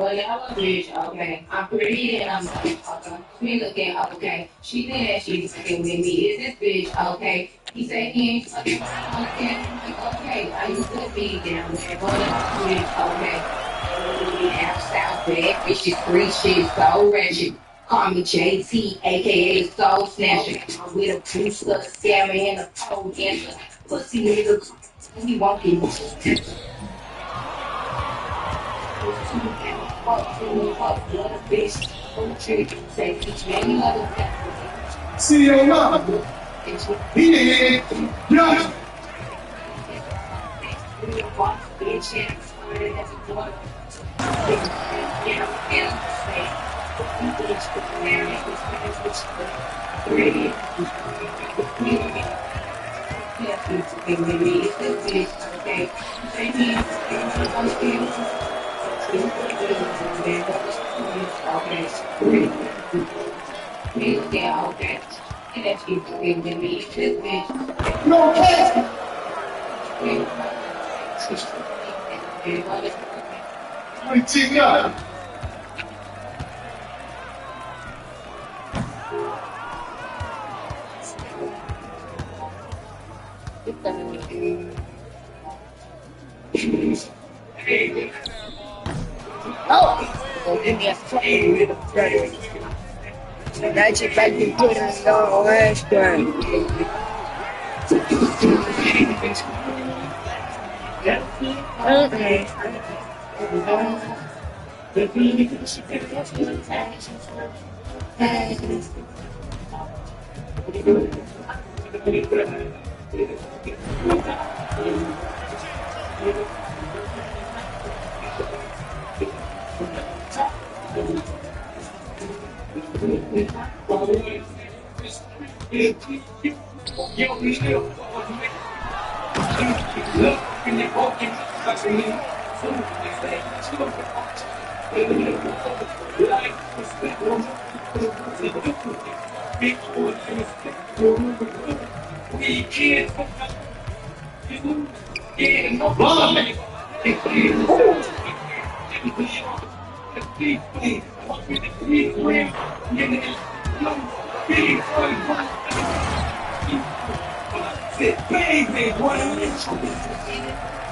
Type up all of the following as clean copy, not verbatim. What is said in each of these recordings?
well, y'all a bitch, okay. I'm pretty and I'm okay. Me looking, okay. She think that she's fucking with me. Is this bitch, okay? He said he ain't fucking okay. I used to be down there, but y'all a bitch, okay. Down south, bad bitches, free shit, so wretched. Call me JT, aka Soul Snatcher. I'm with a booster, scammer, and a pole dancer. Pussy nigga, he won't get See your mama. He did. Yeah. No case. We team up. Oh, give me a fucking that's it, back to put it on last time.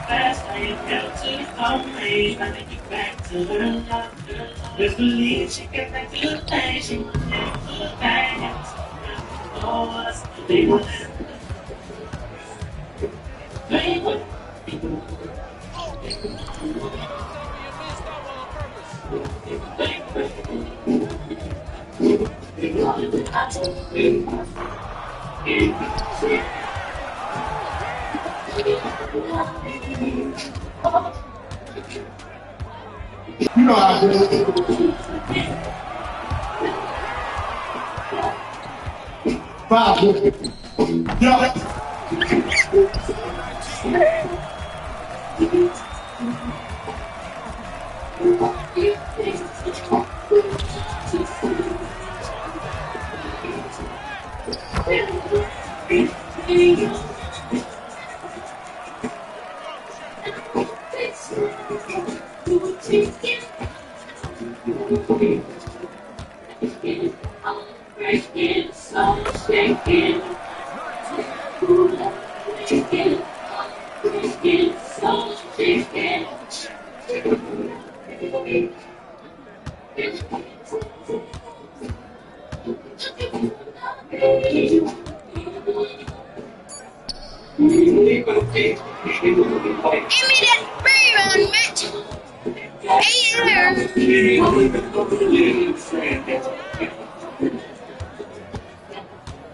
Fast, I am held to come late. I take you back to her love. Just believe she get back to the thing. She will never back. Oh, us, they will never. They will. You know how I do it. 5 yeah.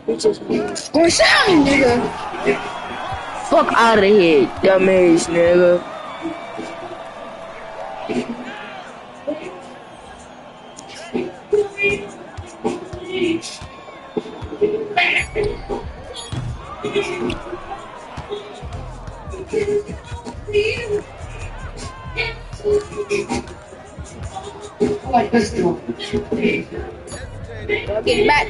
What's up, nigga? Fuck out of here, dumbass nigga. Like this one. Get back.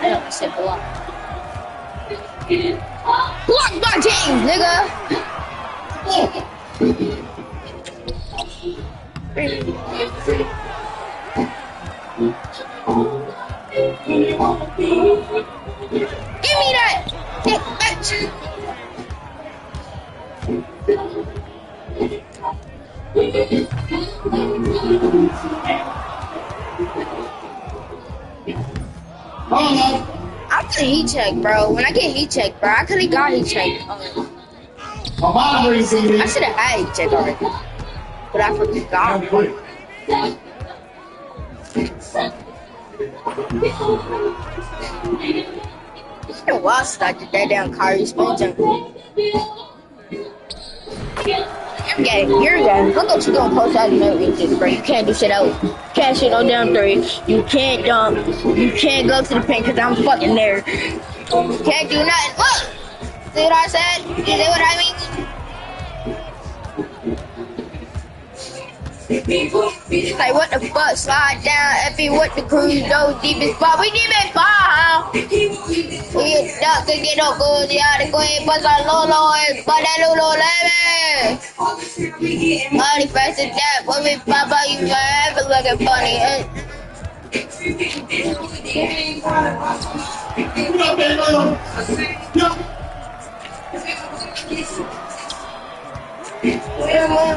I said block. Block my team, nigga. Give me that! Get back to I'm gonna heat check, bro. When I get heat check, bro, I could've got heat check. I should have had heat check already, but I forgot. It's been a while since I did that damn Kyrie spin jump. You're gay. You're gay. Look what you gonna post out in that region, bro. You can't do shit out. Can't shoot no damn three. You can't dunk. You can't go to the paint because I'm fucking there. You can't do nothing. Look! See what I said? You see what I mean? Like what the fuck? Slide down, Effie with the cruise, go deepest spot. We deep as far. We duck to get up, go out the queen, bust our Lolo, and but that Lolo lemon. Money fast as that, when we pop out, you forever looking funny.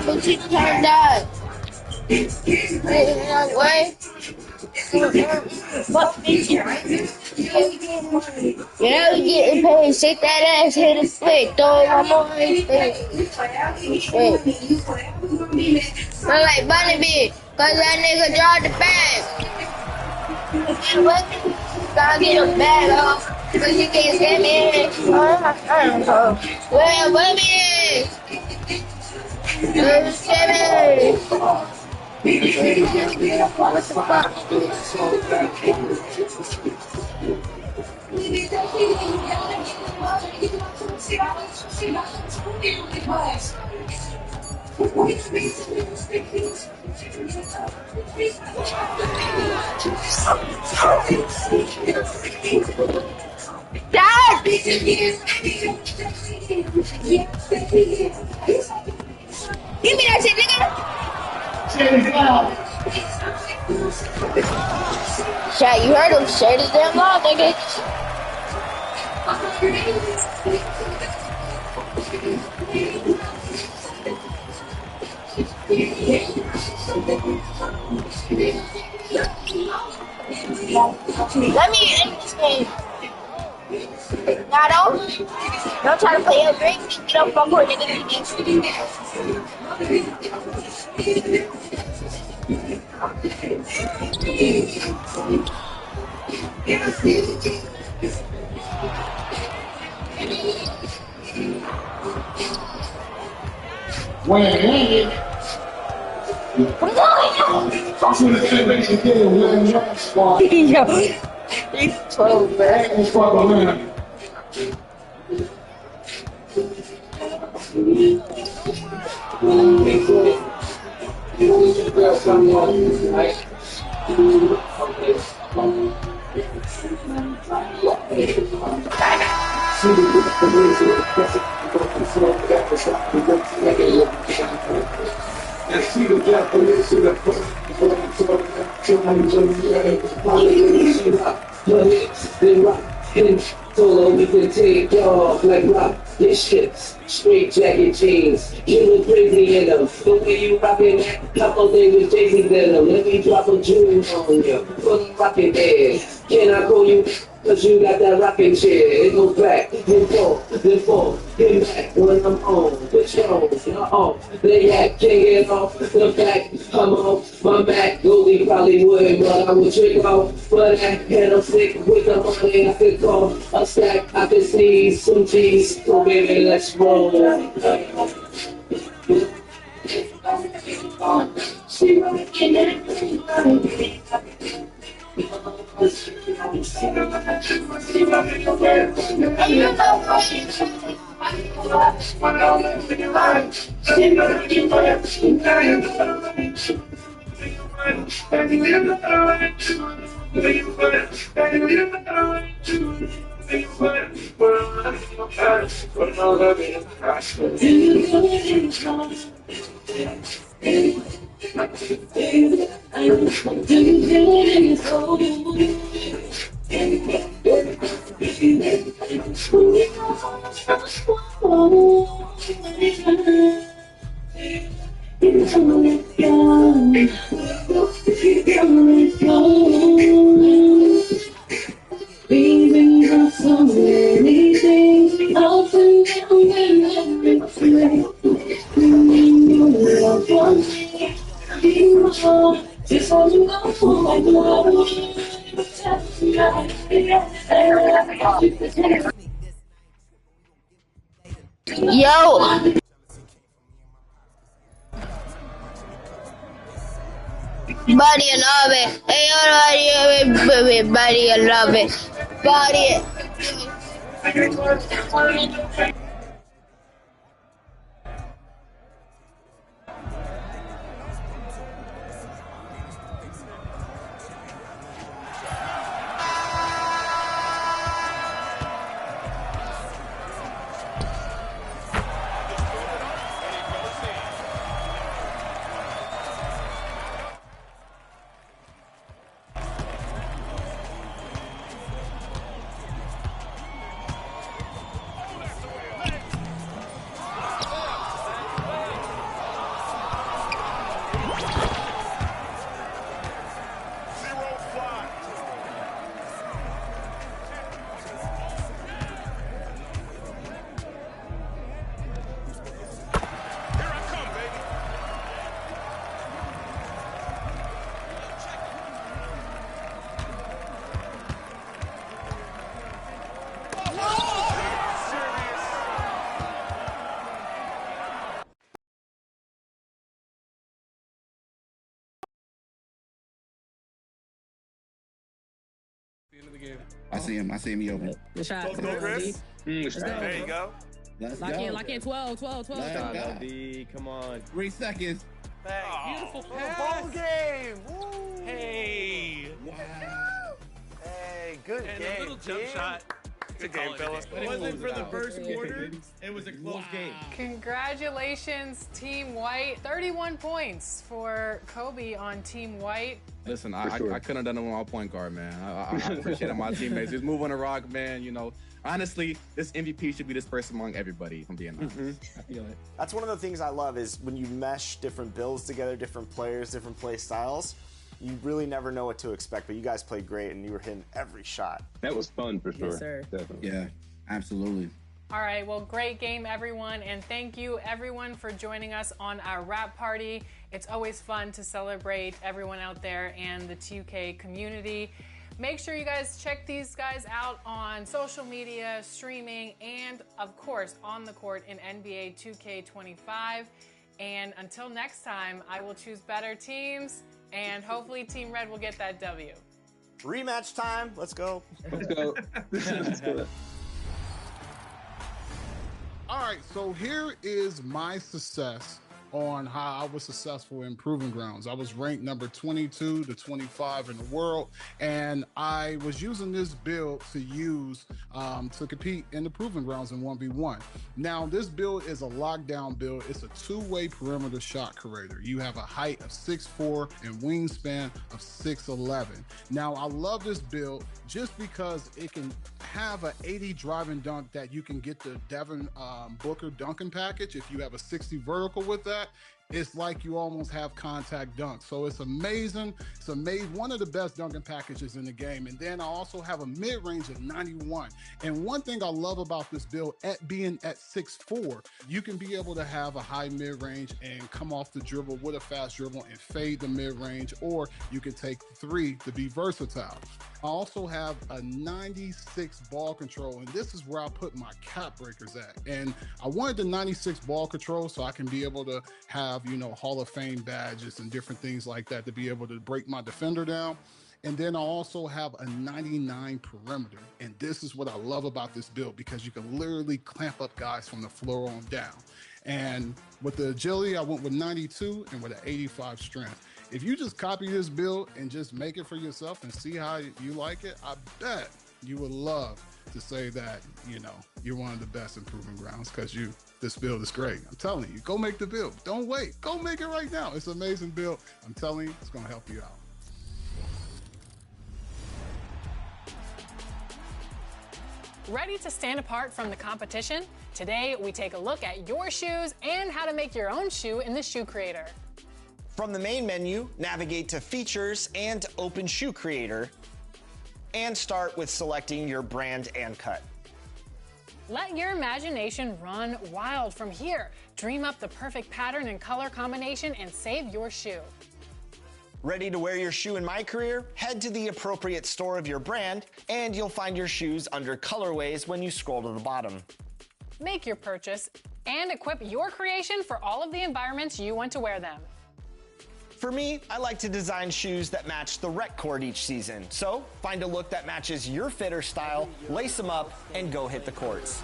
But she turned out. Way. Yeah, we getting paid. Shake that ass, hit a split, throw one more thing. But like Bunny Bee, cause that nigga dropped the bag. Gotta get a bag off, cause you can't get me in. I don't know. Well, Bunny what the fuck? Dad! Give me that shit, nigga! Chat, you heard him. Share this damn law, nigga. Let me end this game. Nah, don't try to play your drink. Don't fuck with nigga. When Yo, he's 12, man. Solo, we can take off like rock. This shit's straight jacket jeans. You look crazy in them. The way you rockin' that, couple days with Jay-Z denim. Let me drop a jewel on you. Fully rockin' there. Can I call you? Cause you got that rocking chair. It goes back, then forth, then back when I'm on. Patrol, you're off. They act, can't get off. The fact, I'm off my back. Goldie probably would, but I would trick off. But I had a stick with the money. I could call a stack. I could sneeze some cheese. So baby, let's roll. She rockin' that. Baby, I just want to feel it in your soul. Baby, I just want to you don't let go. You don't let go. We've got so many things up and down and everything. You love one thing, you more. Just want to know for my love. Yo, body I love it. Hey, body I love it. Body. I see him. He open. The shot. Go, Chris. Let's go. There you go. Let's Lock go. in, lock in. 12, 12, 12. Let's go. D, come on. 3 seconds. Beautiful pass. Ball game. Woo. Hey. Wow. Hey, good And game. a little jump shot. Good game, fellas. It wasn't for the first quarter. It was a close game. Congratulations, Team White. 31 points for Kobe on Team White. Listen, I couldn't have done it with my point guard, man. I appreciate my teammates. Just moving the rock, man. You know, honestly, this MVP should be this person among everybody, if I'm being honest. I feel it. That's one of the things I love is when you mesh different builds together, different players, different play styles, you really never know what to expect, but you guys played great and you were hitting every shot. That was fun for sure. Yes, sir. Definitely. Yeah, absolutely. All right, well, great game, everyone, and thank you, everyone, for joining us on our wrap party. It's always fun to celebrate everyone out there and the 2K community. Make sure you guys check these guys out on social media, streaming, and, of course, on the court in NBA 2K25. And until next time, I will choose better teams, and hopefully Team Red will get that W. Rematch time. Let's go. Let's go. Let's go. All right, so here is my success on how I was successful in Proving Grounds. I was ranked number 22 to 25 in the world, and I was using this build to use to compete in the Proving Grounds in 1v1. Now, this build is a lockdown build. It's a two-way perimeter shot creator. You have a height of 6'4" and wingspan of 6'11". Now, I love this build just because it can have an 80 driving dunk that you can get the Devin Booker dunking package. If you have a 60 vertical with that, it's like you almost have contact dunk. So it's amazing. It's one of the best dunking packages in the game. And then I also have a mid-range of 91. And one thing I love about this build, at being at 6'4", you can be able to have a high mid-range and come off the dribble with a fast dribble and fade the mid-range, or you can take three to be versatile. I also have a 96 ball control, and this is where I put my cap breakers at. And I wanted the 96 ball control so I can be able to have, you know, Hall of Fame badges and different things like that to be able to break my defender down. And then I also have a 99 perimeter. And this is what I love about this build, because you can literally clamp up guys from the floor on down. And with the agility, I went with 92 and with an 85 strength. If you just copy this build and just make it for yourself and see how you like it, I bet you would love to say that, you know, you're one of the best in Proving Grounds because this build is great. I'm telling you, go make the build. Don't wait. Go make it right now. It's an amazing build. I'm telling you, it's going to help you out. Ready to stand apart from the competition? Today, we take a look at your shoes and how to make your own shoe in the Shoe Creator. From the main menu, navigate to Features and open Shoe Creator, and start with selecting your brand and cut. Let your imagination run wild from here. Dream up the perfect pattern and color combination and save your shoe. Ready to wear your shoe in My Career? Head to the appropriate store of your brand, and you'll find your shoes under colorways when you scroll to the bottom. Make your purchase and equip your creation for all of the environments you want to wear them. For me, I like to design shoes that match the rec court each season. So find a look that matches your fit or style, lace them up, and go hit the courts.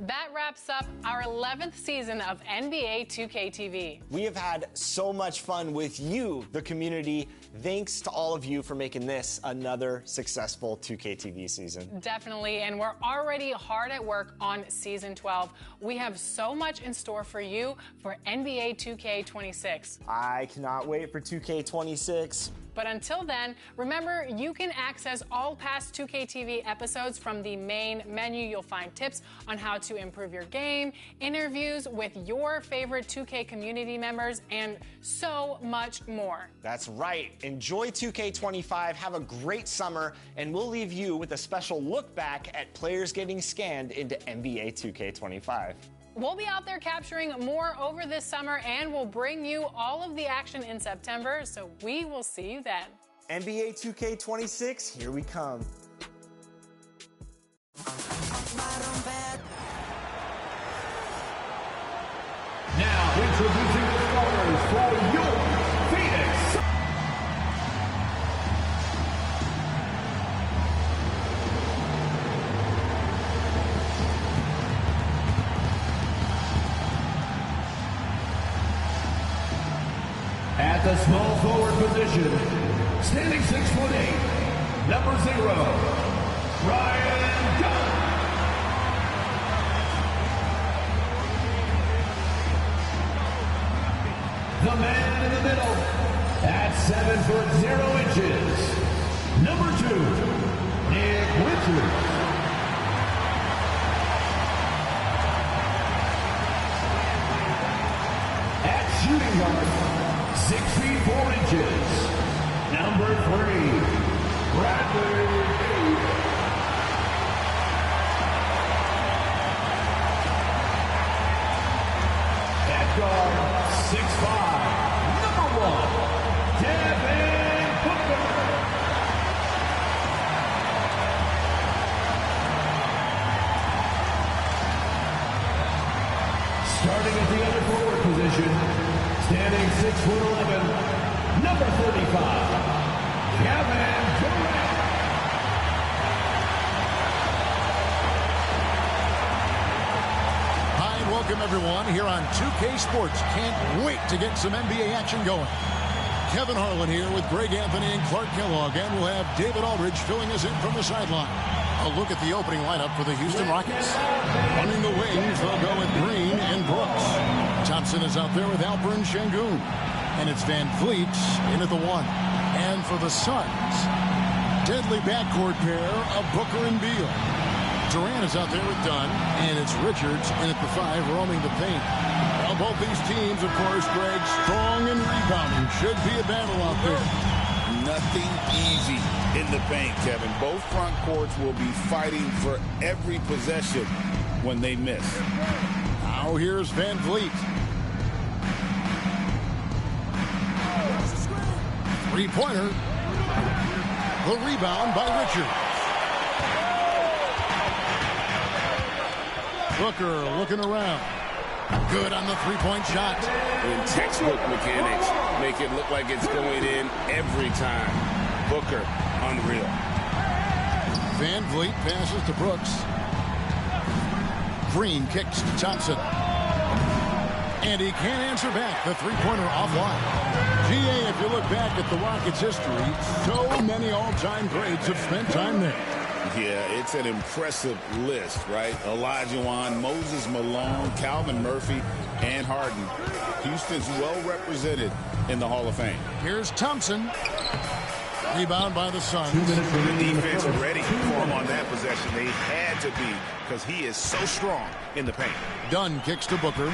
That wraps up our 11th season of NBA 2K TV. We have had so much fun with you, the community. Thanks to all of you for making this another successful 2K TV season. Definitely, and we're already hard at work on season 12. We have so much in store for you for NBA 2K26. I cannot wait for 2K26. But until then, remember, you can access all past 2K TV episodes from the main menu. You'll find tips on how to improve your game, interviews with your favorite 2K community members, and so much more. That's right. Enjoy 2K25, have a great summer, and we'll leave you with a special look back at players getting scanned into NBA 2K25. We'll be out there capturing more over this summer, and we'll bring you all of the action in September, so we will see you then. NBA 2K26, here we come. Now introducing the starters for your Phoenix. At the small forward position, standing 6'8", number 0, Ryan Gunn. The man in the middle, at 7'0", number 2, Nick Richards. At shooting guard, 6'4", number 3, Bradley Beal. At guard, 6'5", number 1, Devin Booker. Starting at the other forward position, standing 6'11", number 35, Kevin Durant. Hi, and welcome everyone here on 2K Sports. Can't wait to get some NBA action going. Kevin Harlan here with Greg Anthony and Clark Kellogg, and we'll have David Aldridge filling us in from the sideline. A look at the opening lineup for the Houston Rockets. Running the wings, they'll go with Green and Brooks. Thompson is out there with Alperen Şengün. And it's Van Vliet in at the 1. And for the Suns, deadly backcourt pair of Booker and Beal. Durant is out there with Dunn, and it's Richards in at the 5, roaming the paint. Well, both these teams, of course, Greg, strong and rebounding. Should be a battle out there. Nothing easy in the paint, Kevin. Both front courts will be fighting for every possession when they miss. Now here's Van Vliet. Three-pointer. The rebound by Richards. Booker looking around. Good on the three-point shot. In textbook mechanics, make it look like it's going in every time. Booker, unreal. Van Vliet passes to Brooks. Green kicks to Thompson. And he can't answer back. The three-pointer offline. GA, if you look back at the Rockets' history, so many all-time greats have spent time there. Yeah, it's an impressive list, right? Olajuwon, Moses Malone, Calvin Murphy, and Harden. Houston's well represented in the Hall of Fame. Here's Thompson. Rebound by the Suns. The defense ready for him on that possession. They had to be, because he is so strong in the paint. Dunn kicks to Booker.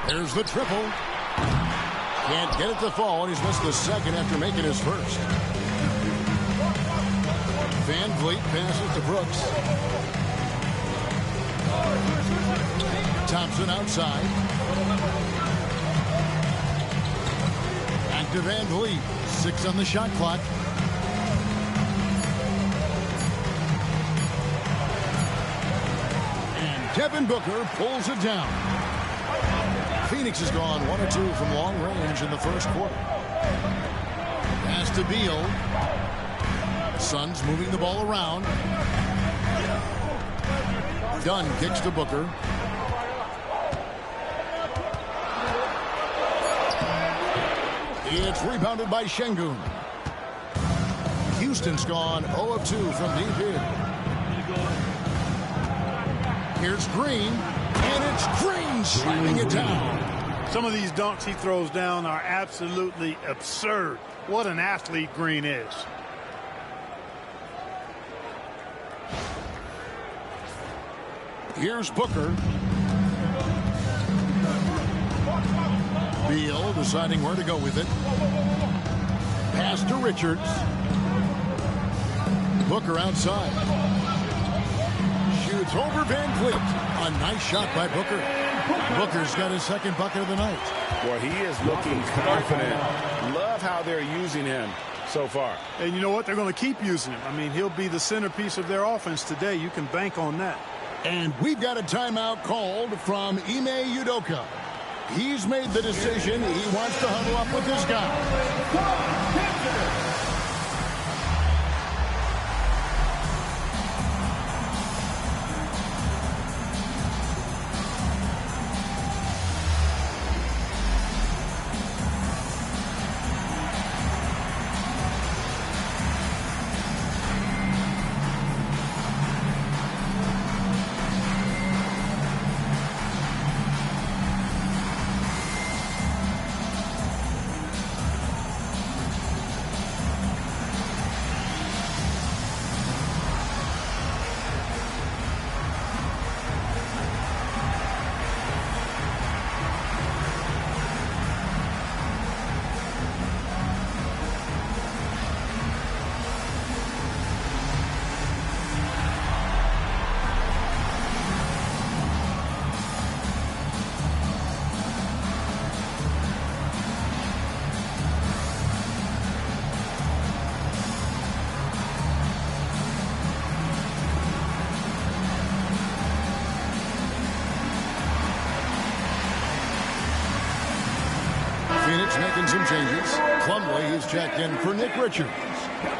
There's the triple. Can't get it to fall, and he's missed the second after making his first. Van Vliet passes to Brooks. Thompson outside. Back to Van Vliet. 6 on the shot clock. And Devin Booker pulls it down. Phoenix has gone 1 or 2 from long range in the first quarter. Pass to Beal. Suns moving the ball around. Dunn kicks to Booker. It's rebounded by Şengün. Houston's gone 0 of 2 from deep here. Here's Green, and it's Green slamming it down. Some of these dunks he throws down are absolutely absurd. What an athlete Green is. Here's Booker. Beal deciding where to go with it. Pass to Richards. Booker outside. Shoots over Van Vliet. A nice shot by Booker. Booker's got his second bucket of the night. Boy, he is looking confident. Love how they're using him so far. And you know what? They're going to keep using him. I mean, he'll be the centerpiece of their offense today. You can bank on that. And we've got a timeout called from Ime Udoka. He's made the decision. He wants to huddle up with his guy. Phoenix making some changes. Plumlee is checked in for Nick Richards.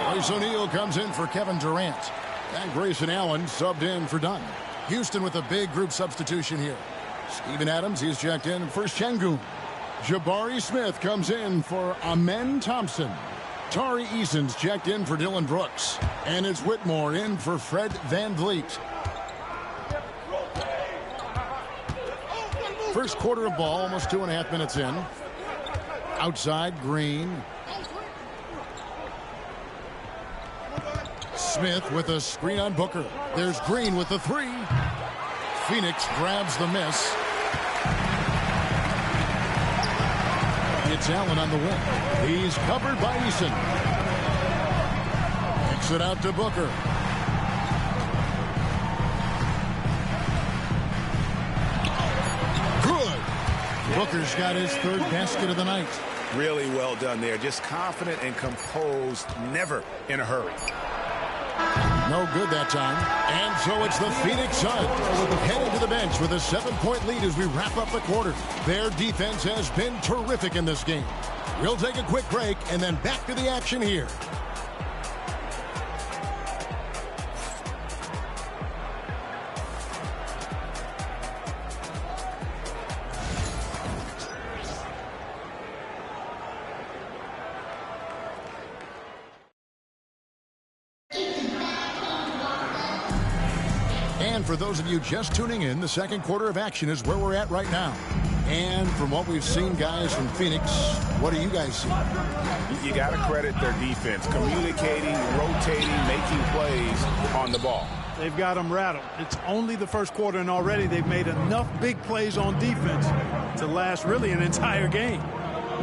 Royce O'Neal comes in for Kevin Durant. And Grayson Allen subbed in for Dunn. Houston with a big group substitution here. Steven Adams, he's checked in for Şengün. Jabari Smith comes in for Amen Thompson. Tari Eason's checked in for Dylan Brooks. And it's Whitmore in for Fred Van Vliet. First quarter of ball, almost 2.5 minutes in. Outside, Green. Smith with a screen on Booker. There's Green with the three. Phoenix grabs the miss. It's Allen on the wing. He's covered by Eason. Kicks it out to Booker. Good. Booker's got his third basket of the night. Really well done there. Just confident and composed, never in a hurry. No good that time. And so it's the Phoenix Suns heading to the bench with a 7-point lead as we wrap up the quarter. Their defense has been terrific in this game. We'll take a quick break and then back to the action here. And for those of you just tuning in, the second quarter of action is where we're at right now. And from what we've seen, guys, from Phoenix, what do you guys see? You got to credit their defense, communicating, rotating, making plays on the ball. They've got them rattled. It's only the first quarter, and already they've made enough big plays on defense to last really an entire game.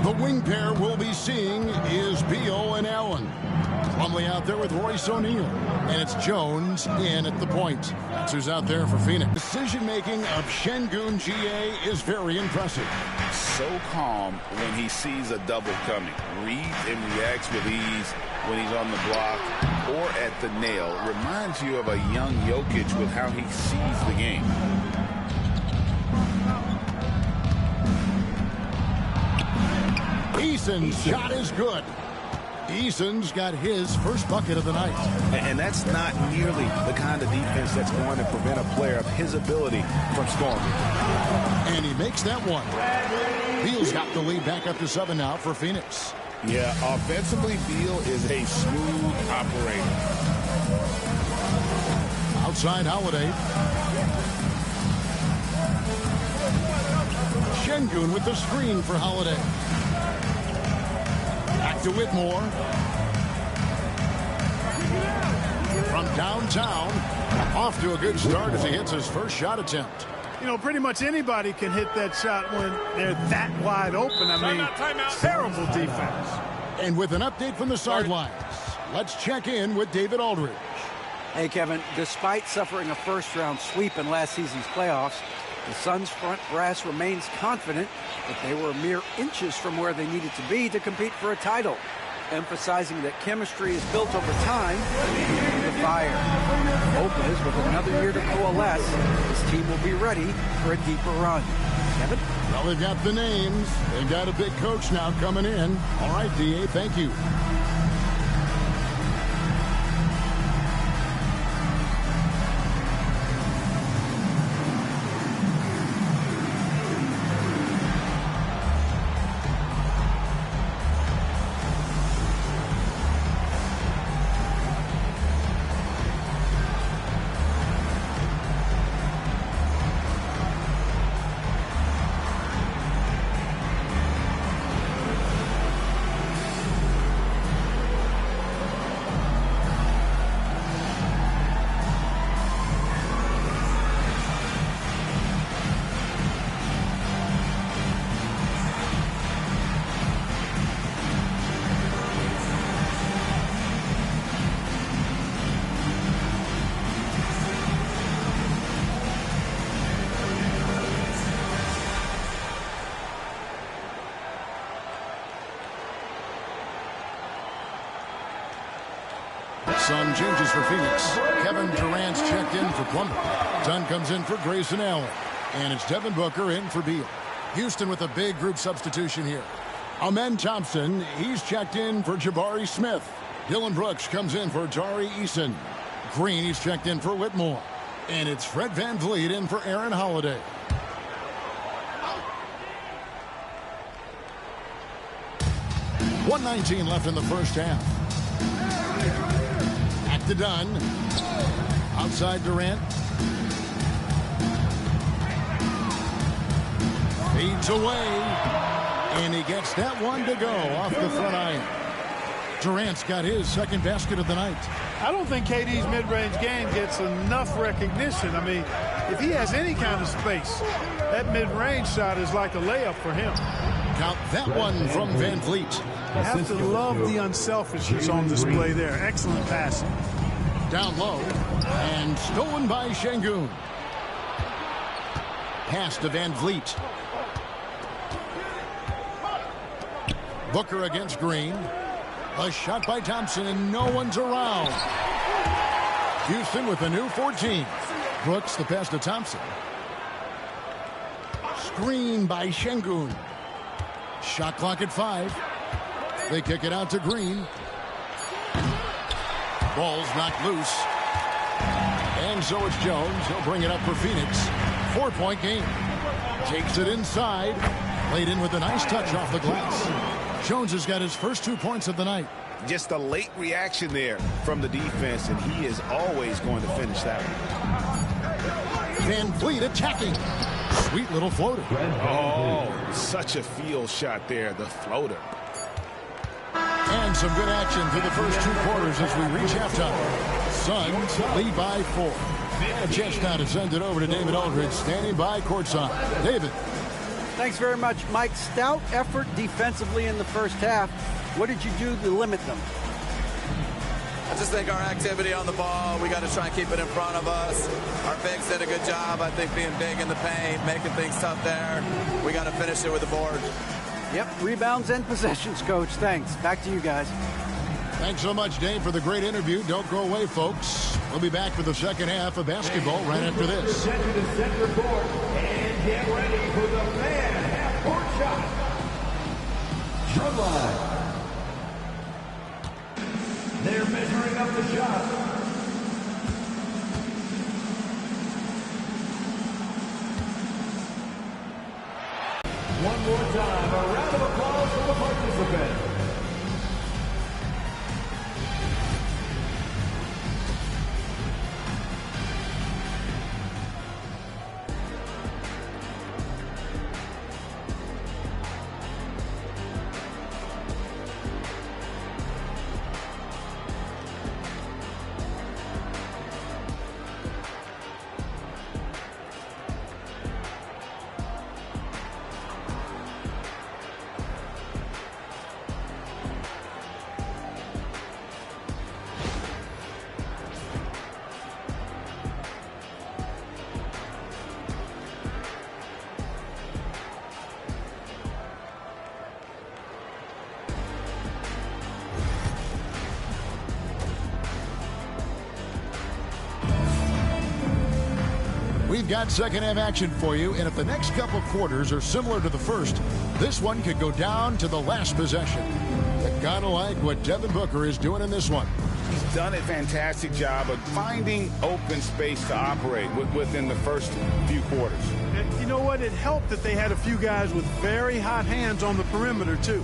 The wing pair we'll be seeing is Beal and Allen. Plumlee out there with Royce O'Neal. And it's Jones in at the point. That's who's out there for Phoenix. Decision-making of Şengün GA is very impressive. So calm when he sees a double coming. Reads and reacts with ease when he's on the block or at the nail. Reminds you of a young Jokic with how he sees the game. Eason's shot is good. Eason's got his first bucket of the night. And that's not nearly the kind of defense that's going to prevent a player of his ability from scoring. And he makes that one. Beal's got the lead back up to 7 now for Phoenix. Yeah, offensively, Beal is a smooth operator. Outside Holiday. Şengün with the screen for Holiday. Back to Whitmore. From downtown, off to a good start as he hits his first shot attempt. You know, pretty much anybody can hit that shot when they're that wide open. I mean, terrible defense. And with an update from the sidelines, let's check in with David Aldridge. Hey, Kevin, despite suffering a first-round sweep in last season's playoffs, the Suns' front brass remains confident that they were mere inches from where they needed to be to compete for a title, emphasizing that chemistry is built over time through the fire. Hope is, with another year to coalesce, this team will be ready for a deeper run. Kevin? Well, they've got the names. They've got a big coach now coming in. All right, D.A., thank you. Some changes for Phoenix. Kevin Durant's checked in for Plumlee. Dunn comes in for Grayson Allen. And it's Devin Booker in for Beal. Houston with a big group substitution here. Amen Thompson, he's checked in for Jabari Smith. Dylan Brooks comes in for Tari Eason. Green, he's checked in for Whitmore. And it's Fred VanVleet in for Aaron Holiday. .119 left in the first half. Back to Dunn. Outside Durant. Feeds away. And he gets that one to go off the front iron. Durant's got his second basket of the night. I don't think KD's mid-range game gets enough recognition. I mean, if he has any kind of space, that mid-range shot is like a layup for him. Count that one from VanVleet. You have to love the unselfishness on display there. Excellent passing. Down low and stolen by Şengün. Pass to VanVleet. Booker against Green. A shot by Thompson and no one's around. Houston with a new 14. Brooks the pass to Thompson. Screen by Şengün. Shot clock at 5. They kick it out to Green. Ball's knocked loose. And so it's Jones. He'll bring it up for Phoenix. 4-point game. Takes it inside. Laid in with a nice touch off the glass. Jones has got his first 2 points of the night. Just a late reaction there from the defense, and he is always going to finish that one. Van Fleet attacking. Sweet little floater. Oh, such a field shot there, the floater. And some good action through the first 2 quarters as we reach halftime. Suns lead by 4. A chance now to send it over to David Aldridge, standing by courtside. David. Thanks very much, Mike. Stout effort defensively in the first half. What did you do to limit them? I just think our activity on the ball, we got to try and keep it in front of us. Our bigs did a good job, I think, being big in the paint, making things tough there. We got to finish it with the board. Yep, rebounds and possessions, Coach. Thanks. Back to you guys. Thanks so much, Dave, for the great interview. Don't go away, folks. We'll be back for the second half of basketball right after this. Set to the center court and get ready for the man half-court shot. Drumline. They're measuring up the shot. One more time, a round of applause for the participants. We've got second half action for you, and if the next couple quarters are similar to the first, this one could go down to the last possession. You gotta like what Devin Booker is doing in this one. He's done a fantastic job of finding open space to operate within the first few quarters. You know what? It helped that they had a few guys with very hot hands on the perimeter, too.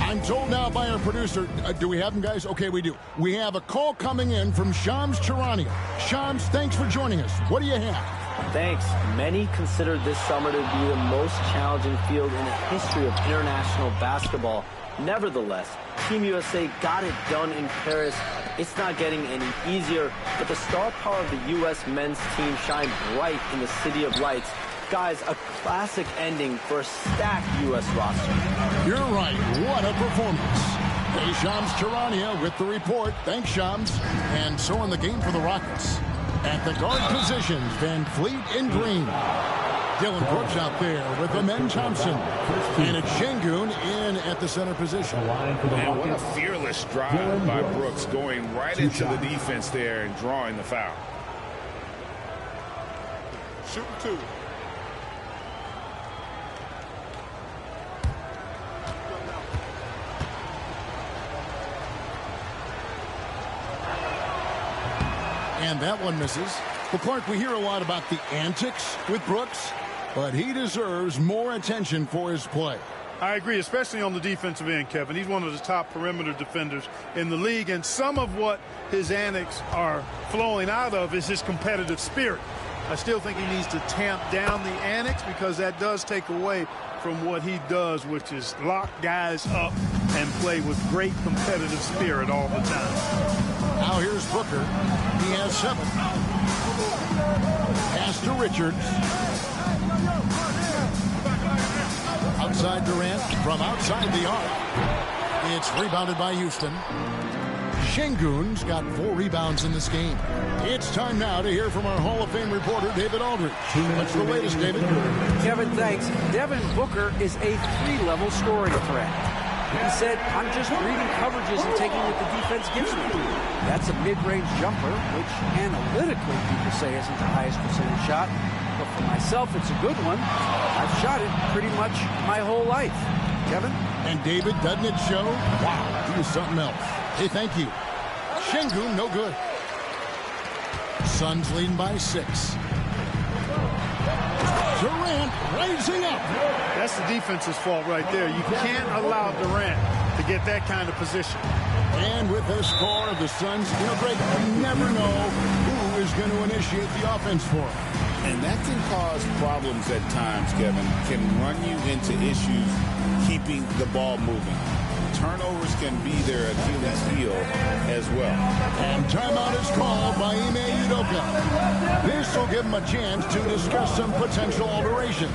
I'm told now by our producer, do we have him, guys? Okay, we do. We have a call coming in from Shams Charania. Shams, thanks for joining us. What do you have? Thanks. Many consider this summer to be the most challenging field in the history of international basketball. Nevertheless, Team USA got it done in Paris. It's not getting any easier, but the star power of the U.S. men's team shined bright in the City of Lights. Guys, a classic ending for a stacked U.S. roster. You're right. What a performance. Hey, Shams Charania with the report. Thanks, Shams. And so in the game for the Rockets. At the guard positions, Van Fleet in green. Dylan Brooks out there with Amen Thompson. And it's Şengün in at the center position. And what a fearless drive by Brooks, going right into the defense there and drawing the foul. Shooting two. And that one misses. Well, Clark, we hear a lot about the antics with Brooks, but he deserves more attention for his play. I agree, especially on the defensive end, Kevin. He's one of the top perimeter defenders in the league, and some of what his antics are flowing out of is his competitive spirit. I still think he needs to tamp down the antics because that does take away from what he does, which is lock guys up and play with great competitive spirit all the time. Now here's Booker. He has 7. Pass to Richards. Outside Durant from outside the arc. It's rebounded by Houston. Şengün's got 4 rebounds in this game. It's time now to hear from our Hall of Fame reporter, David Aldridge. What's the latest, David? Kevin, thanks. Devin Booker is a 3-level scoring threat. He said, I'm just reading coverages and taking what the defense gives me. That's a mid-range jumper, which analytically people say isn't the highest percentage shot. But for myself, it's a good one. I've shot it pretty much my whole life. Kevin? And David, doesn't it show? Wow, he was something else. Hey, thank you. Şengün, no good. Suns leading by 6. Durant raising up. That's the defense's fault right there. You can't allow Durant to get that kind of position. And with the score of the Suns, Greg, you never know who is going to initiate the offense for him. And that can cause problems at times, Kevin. Can run you into issues keeping the ball moving. Turnovers can be their Achilles heel as well. And timeout is called by Ime Udoka. This will give him a chance to discuss some potential alterations.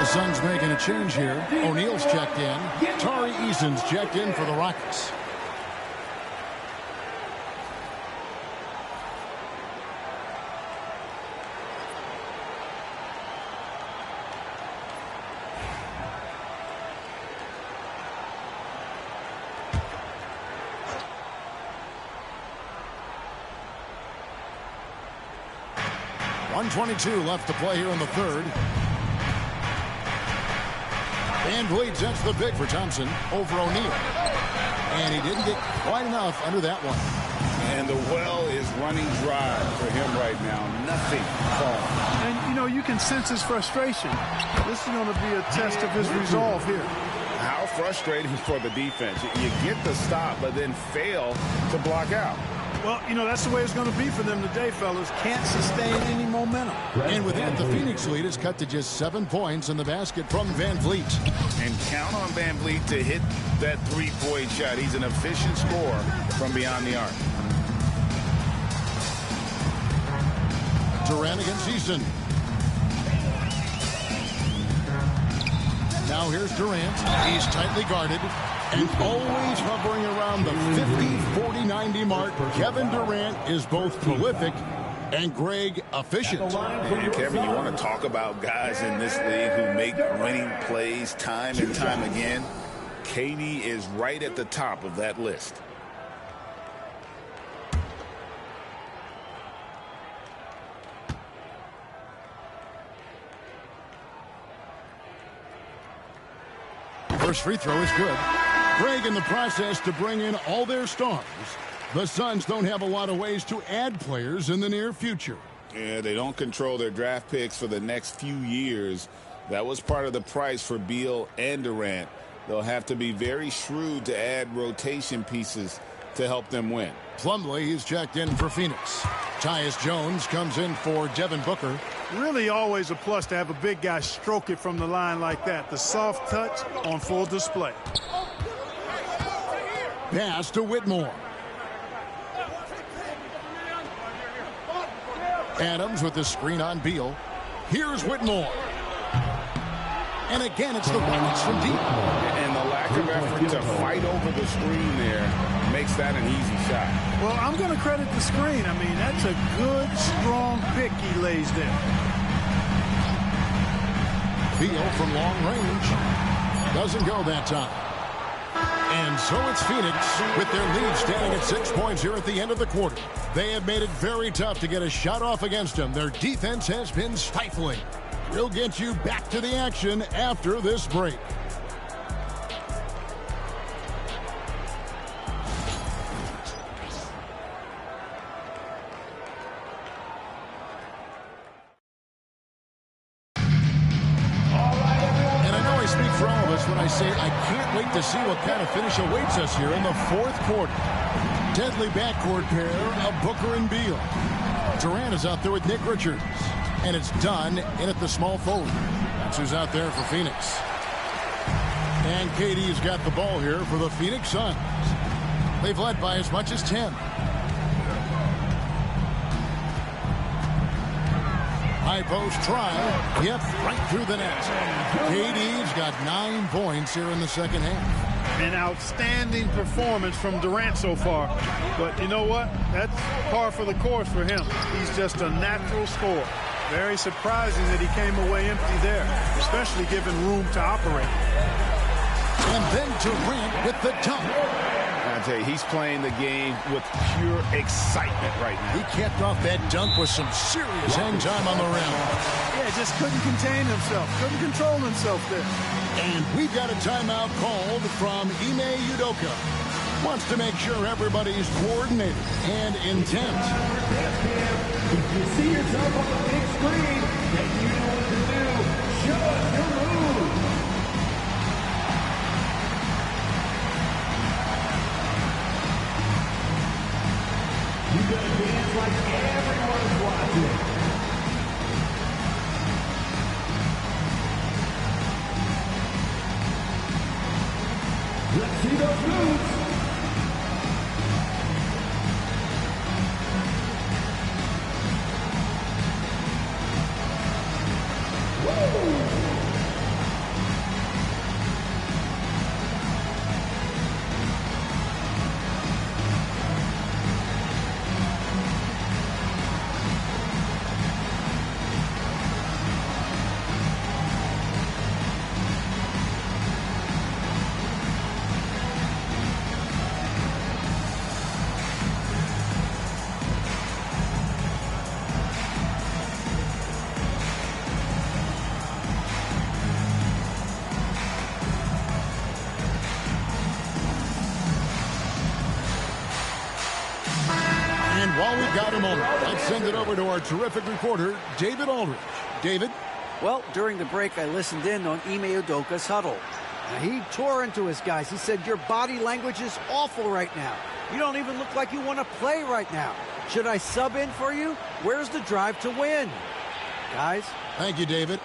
Suns making a change here. O'Neal's checked in. Tari Eason's checked in for the Rockets. .122 left to play here in the third. Van Vliet sets the pick for Thompson over O'Neal. And he didn't get quite enough under that one. And the well is running dry for him right now. Nothing falling. And, you know, you can sense his frustration. This is going to be a test of his resolve here. How frustrating for the defense. You get the stop, but then fail to block out. Well, you know, that's the way it's going to be for them today, fellas. Can't sustain any momentum. And with that, the Phoenix lead is cut to just 7 points in the basket from Van Vliet. And count on Van Vliet to hit that three-point shot. He's an efficient scorer from beyond the arc. Durant against Eason. Now here's Durant. He's tightly guarded and always hovering around the 50, 40, 90 mark. Kevin Durant is both prolific and Greg efficient. And Kevin, you want to talk about guys in this league who make winning plays time and time again? KD is right at the top of that list. First free throw is good. Greg in the process to bring in all their stars. The Suns don't have a lot of ways to add players in the near future. Yeah, they don't control their draft picks for the next few years. That was part of the price for Beal and Durant. They'll have to be very shrewd to add rotation pieces to help them win. Plumlee, he's checked in for Phoenix. Tyus Jones comes in for Devin Booker. Really always a plus to have a big guy stroke it from the line like that. The soft touch on full display. Pass to Whitmore. Adams with the screen on Beal. Here's Whitmore. And again, it's the Rockets from deep. And the lack of effort to fight over the screen there makes that an easy shot. Well, I'm going to credit the screen. I mean, that's a good, strong pick he lays there. Beal from long range. Doesn't go that time. And so it's Phoenix with their lead standing at 6 points here at the end of the quarter. They have made it very tough to get a shot off against them. Their defense has been stifling. We'll get you back to the action after this break. When I say I can't wait to see what kind of finish awaits us here in the fourth quarter. Deadly backcourt pair of Booker and Beal. Durant is out there with Nick Richards. And it's done in at the small forward. That's who's out there for Phoenix. And KD's got the ball here for the Phoenix Suns. They've led by as much as 10. High post try. Yep, right through the net. KD's got 9 points here in the second half. An outstanding performance from Durant so far. But you know what? That's par for the course for him. He's just a natural scorer. Very surprising that he came away empty there, especially given room to operate. And then Durant with the dunk. I tell you, he's playing the game with pure excitement right now. He capped off that dunk with some serious hang time on the rim. Yeah, just couldn't contain himself. Couldn't control himself there. And we've got a timeout called from Ime Udoka. Wants to make sure everybody's coordinated and intent. If you see yourself on the big screen, then you know what to do. Show us your move. You gotta dance like everyone's watching. Let's see those moves. While we've got a moment, let's send it over to our terrific reporter, David Aldridge. David? Well, during the break, I listened in on Ime Udoka's huddle. Now, he tore into his guys. He said, your body language is awful right now. You don't even look like you want to play right now. Should I sub in for you? Where's the drive to win? Guys? Thank you, David.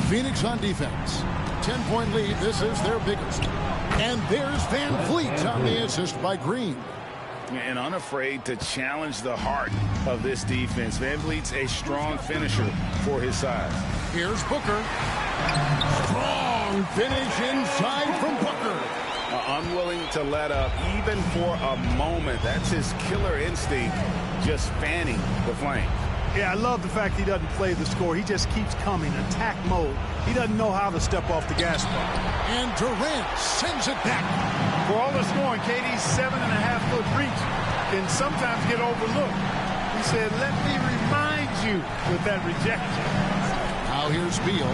Phoenix on defense. 10-point lead. This is their biggest. And there's Van Vliet on the assist by Green. And unafraid to challenge the heart of this defense. Van Vliet's a strong finisher for his size. Here's Booker. Strong finish inside from Booker. Unwilling to let up even for a moment. That's his killer instinct, just fanning the flame. Yeah, I love the fact he doesn't play the score. He just keeps coming, attack mode. He doesn't know how to step off the gas pedal. And Durant sends it back. For all the scoring, KD's 7.5-foot reach can sometimes get overlooked. He said, let me remind you with that rejection. Now here's Beal.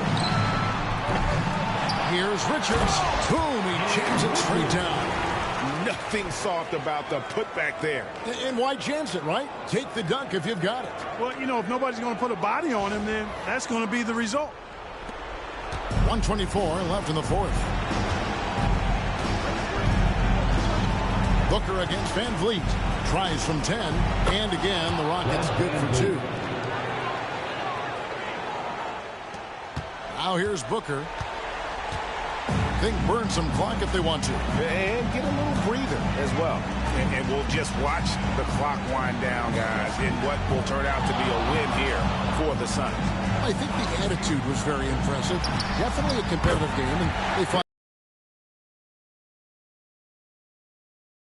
Here's Richards. Boom, he jams it straight down. Nothing soft about the putback there. And why jams it, right? Take the dunk if you've got it. Well, you know, if nobody's going to put a body on him, then that's going to be the result. 1:24 left in the fourth. Booker against Van Vliet. Tries from 10. And again, the Rockets good for 2. Now here's Booker. They can burn some clock if they want to. And get a little breather as well. And we'll just watch the clock wind down, guys, in what will turn out to be a win here for the Suns. I think the attitude was very impressive. Definitely a competitive game, and they find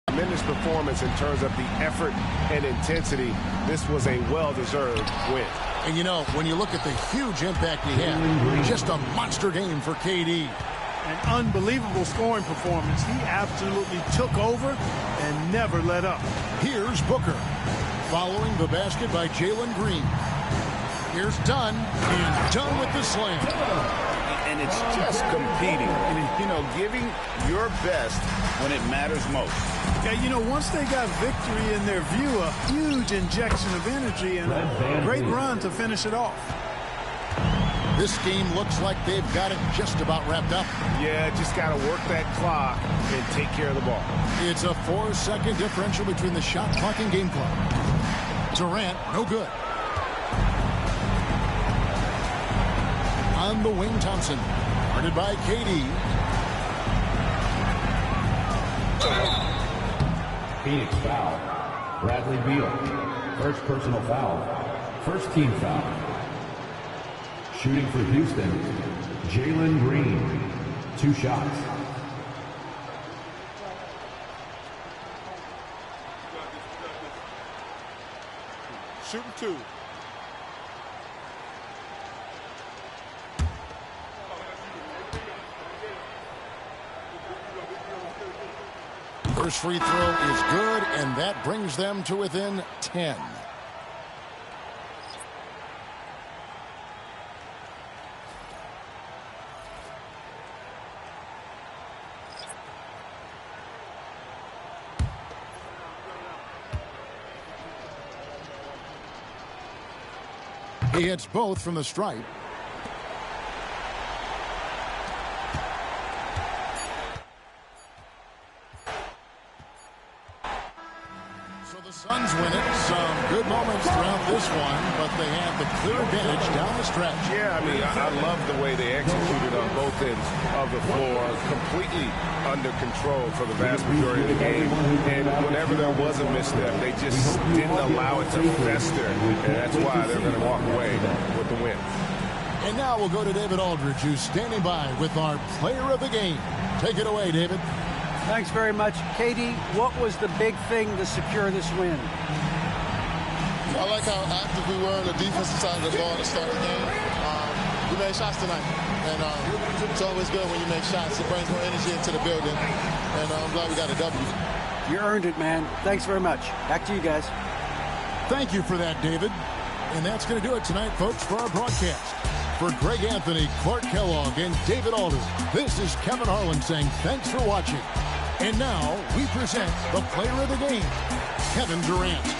tremendous performance in terms of the effort and intensity. This was a well-deserved win. And you know, when you look at the huge impact he had, just a monster game for KD. An unbelievable scoring performance. He absolutely took over and never let up. Here's Booker. Following the basket by Jalen Green. Here's Dunn. And Dunn with the slam. And it's just competing. You know, giving your best when it matters most. Yeah, you know, once they got victory in their view, a huge injection of energy and a great run to finish it off. This game looks like they've got it just about wrapped up. Yeah, just got to work that clock and take care of the ball. It's a 4-second differential between the shot clock and game clock. Durant, no good. Tim the Wing Thompson. Guarded by KD. Phoenix foul. Bradley Beal. First personal foul. First team foul. Shooting for Houston, Jalen Green. 2 shots. Shooting 2. First free throw is good, and that brings them to within 10. He hits both from the stripe. So the Suns win it. Some good moments throughout this one, but they had the clear advantage down the stretch. Yeah, I mean, I love the way they executed on both ends of the floor, completely under control for the vast majority of the game. And whenever there was a misstep, they just didn't allow it to fester, and that's why they're going to walk away with the win. And now we'll go to David Aldridge, who's standing by with our player of the game. Take it away, David. Thanks very much. KD, what was the big thing to secure this win? I like how active we were on the defensive side of the ball to start the game. We made shots tonight, and it's always good when you make shots. It brings more energy into the building, and I'm glad we got a W. You earned it, man. Thanks very much. Back to you guys. Thank you for that, David. And that's going to do it tonight, folks, for our broadcast. For Greg Anthony, Clark Kellogg, and David Aldridge, this is Kevin Harlan saying thanks for watching. And now we present the player of the game, Kevin Durant.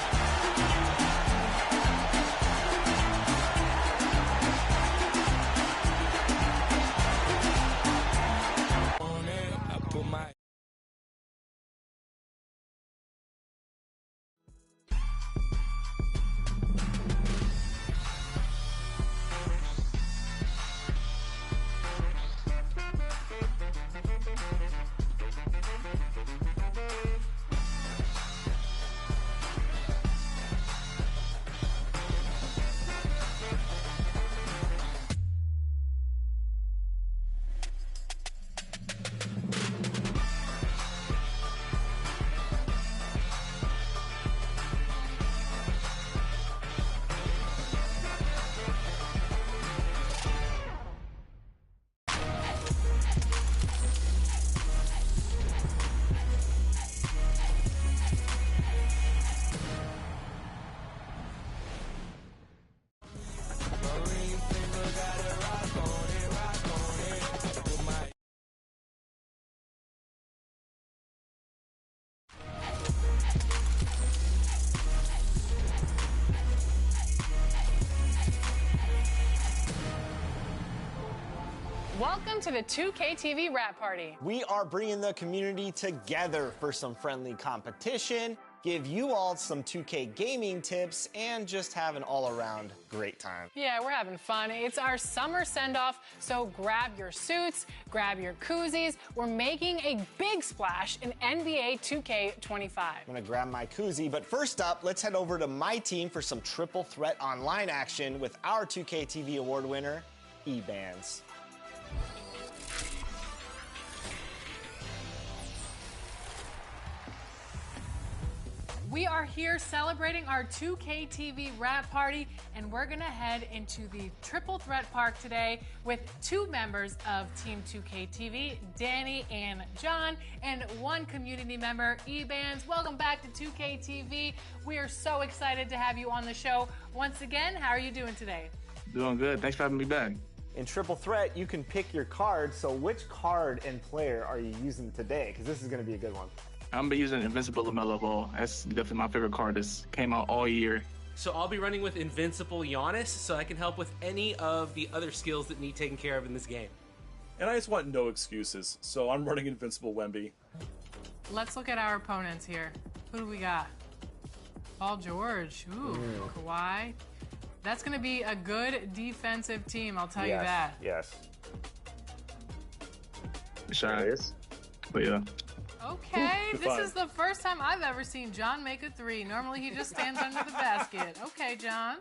Welcome to the 2K TV Rap Party. We are bringing the community together for some friendly competition, give you all some 2K gaming tips, and just have an all-around great time. Yeah, we're having fun. It's our summer send-off, so grab your suits, grab your koozies. We're making a big splash in NBA 2K25. I'm gonna grab my koozie, but first up, let's head over to my team for some triple threat online action with our 2K TV award winner, E-Bands. We are here celebrating our 2K TV Rap Party, and we're gonna head into the Triple Threat Park today with 2 members of Team 2K TV, Danny and John, and 1 community member, E-Bands. Welcome back to 2K TV. We are so excited to have you on the show. Once again, how are you doing today? Doing good. Thanks for having me back. In Triple Threat, you can pick your card. So which card and player are you using today? Because this is going to be a good one. I'm gonna be using Invincible LaMelo Ball. That's definitely my favorite card. This came out all year. So I'll be running with Invincible Giannis, so I can help with any of the other skills that need taken care of in this game. And I just want no excuses, so I'm running Invincible Wemby. Let's look at our opponents here. Who do we got? Paul George. Ooh, Kawhi. That's going to be a good defensive team, I'll tell you that. Yes. Shy. But yeah. Okay, Good this find. is the first time I've ever seen John make a three. Normally he just stands under the basket. Okay, John.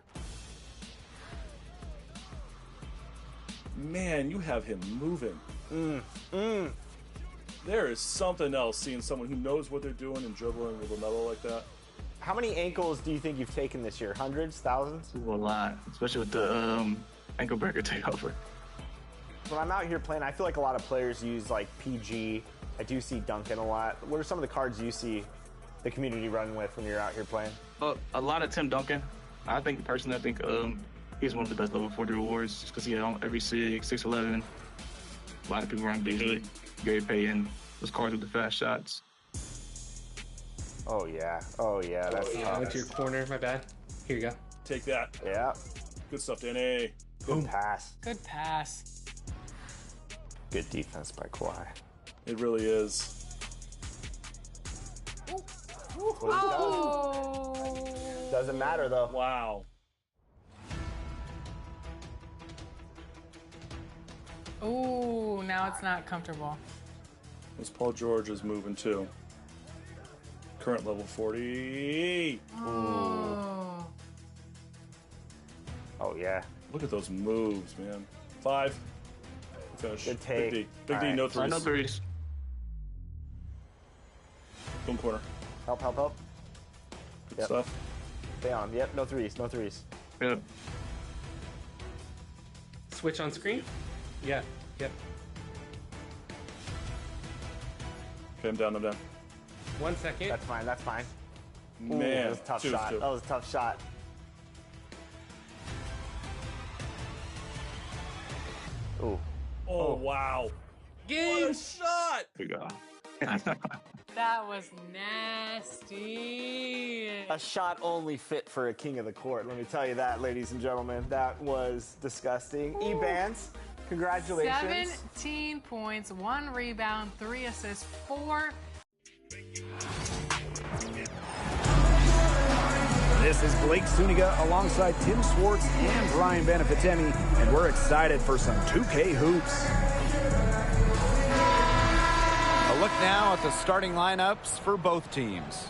Man, you have him moving. There is something else seeing someone who knows what they're doing and dribbling with LaMelo like that. How many ankles do you think you've taken this year? Hundreds? Thousands? A lot, especially with the ankle breaker takeover. When I'm out here playing, I feel like a lot of players use like PG. I do see Duncan a lot. What are some of the cards you see the community run with when you're out here playing? A lot of Tim Duncan. I think he's one of the best level 40 rewards just because he had every 6'11". A lot of people run Beasley, Gary Payton, those cards with the fast shots. Oh yeah, that's tough. Went to your corner, my bad. Here you go. Take that. Yeah. Good stuff, Danny. Good pass. Good pass. Good defense by Kawhi. It really is. Oh. Doesn't matter though. Wow. Ooh, now it's not comfortable. This Paul George is moving too. Current level 40. Oh. Oh yeah. Look at those moves, man. 5. Finish. Good take. Big D. Big All D, right. no threes. No threes. Boom corner. Help. Good stuff. Stay on. Yep, no threes. Yep. Switch on screen? Yeah. Yep. Okay, I'm down. 1 second. That's fine. Ooh, Man, that was a tough 2-2. shot. That was a tough shot. Ooh. Oh, wow. Game shot! Here we go. That was nasty. A shot only fit for a king of the court. Let me tell you that, ladies and gentlemen. That was disgusting. E-Bands, congratulations. 17 points, 1 rebound, 3 assists, 4. This is Blake Suniga alongside Tim Swartz and Brian Benefitemi, and we're excited for some 2K hoops. A look now at the starting lineups for both teams.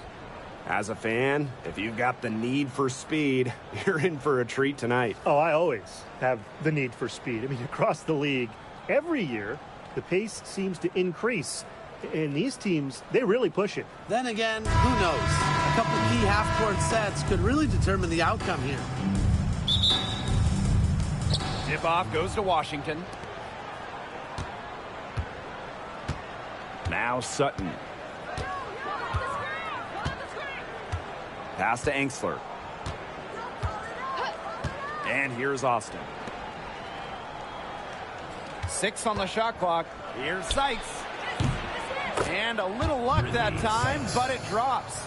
As a fan, if you've got the need for speed, you're in for a treat tonight. Oh, I always have the need for speed. I mean, across the league, every year, the pace seems to increase. And these teams, they really push it. Then again, who knows? A couple of key half-court sets could really determine the outcome here. Tip-off goes to Washington. Now Sutton. Pass to Angsler. And here's Austin. 6 on the shot clock. Here's Sykes. And a little luck that time, but it drops.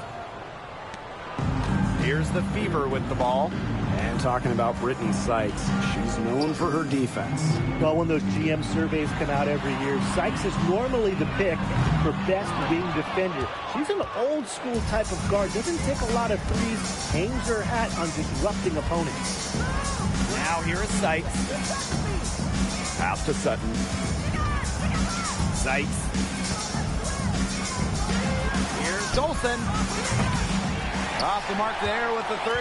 Here's the Fever with the ball. And talking about Brittany Sykes, she's known for her defense. Well, when those GM surveys come out every year, Sykes is normally the pick for best wing defender. She's an old school type of guard, doesn't take a lot of threes, hangs her hat on disrupting opponents. Now here is Sykes. Pass to Sutton. Sykes. Here's Dolson. Off the mark there with the 3.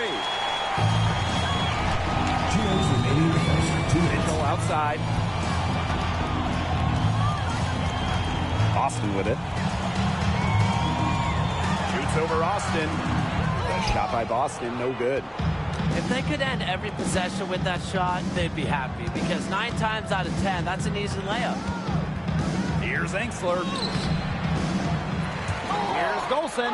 Mitchell outside. Austin with it. Shoots over Austin. The shot by Boston, no good. If they could end every possession with that shot, they'd be happy because 9 times out of 10, that's an easy layup. Here's Angsler. Here's Dolson.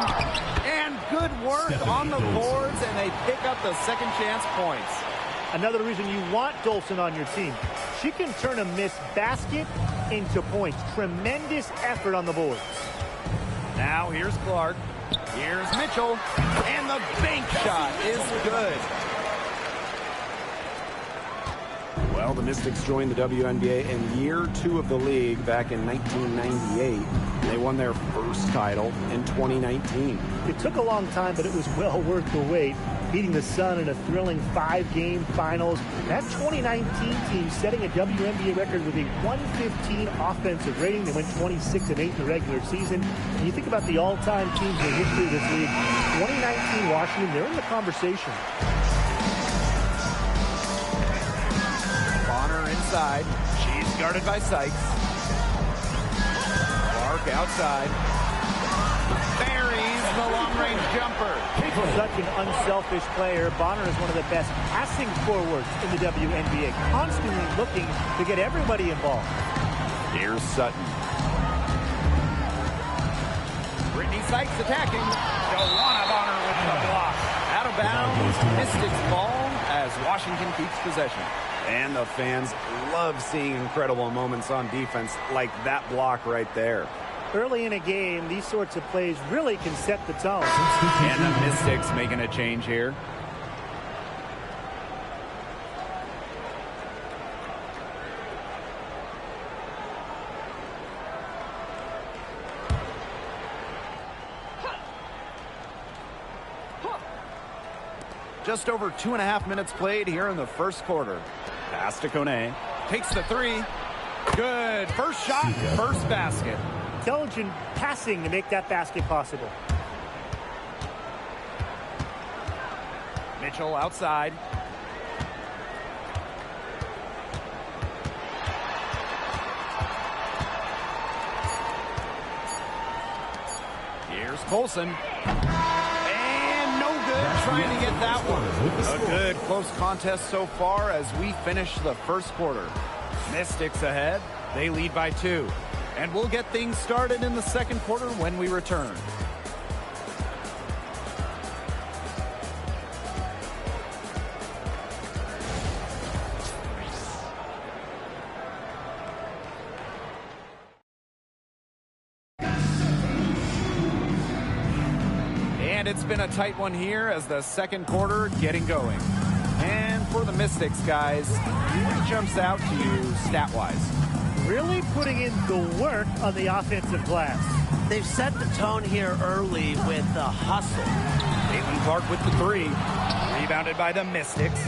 And good work on the boards, and they pick up the second chance points. Another reason you want Dolson on your team. She can turn a missed basket into points. Tremendous effort on the boards. Now here's Clark. Here's Mitchell. And the bank shot is good. Well, the Mystics joined the WNBA in year 2 of the league back in 1998. They won their first title in 2019. It took a long time, but it was well worth the wait, beating the Sun in a thrilling 5-game finals. That 2019 team setting a WNBA record with a 115 offensive rating. They went 26-8 in the regular season. When you think about the all-time teams in the history of this league, 2019 Washington, they're in the conversation. Bonner inside. She's guarded by Sykes. Clark outside. Buries the long-range jumper. Such an unselfish player. Bonner is one of the best passing forwards in the WNBA, constantly looking to get everybody involved. Here's Sutton. Brittany Sykes attacking. Joanna Bonner with the block. Out of bounds. Mystics ball as Washington keeps possession. And the fans love seeing incredible moments on defense like that block right there. Early in a game, these sorts of plays really can set the tone. And the Mystics making a change here. Just over 2.5 minutes played here in the first quarter. Pass to Kone. Takes the 3. Good. First shot, first basket. Intelligent passing to make that basket possible. Mitchell outside. Here's Colson. And no good trying to get that one. A good close contest so far as we finish the first quarter. Mystics ahead. They lead by 2. And we'll get things started in the second quarter when we return. And it's been a tight one here as the second quarter getting going. And for the Mystics, guys, what jumps out to you stat-wise? Really putting in the work on the offensive glass. They've set the tone here early with the hustle. Caitlin Clark with the 3. Rebounded by the Mystics.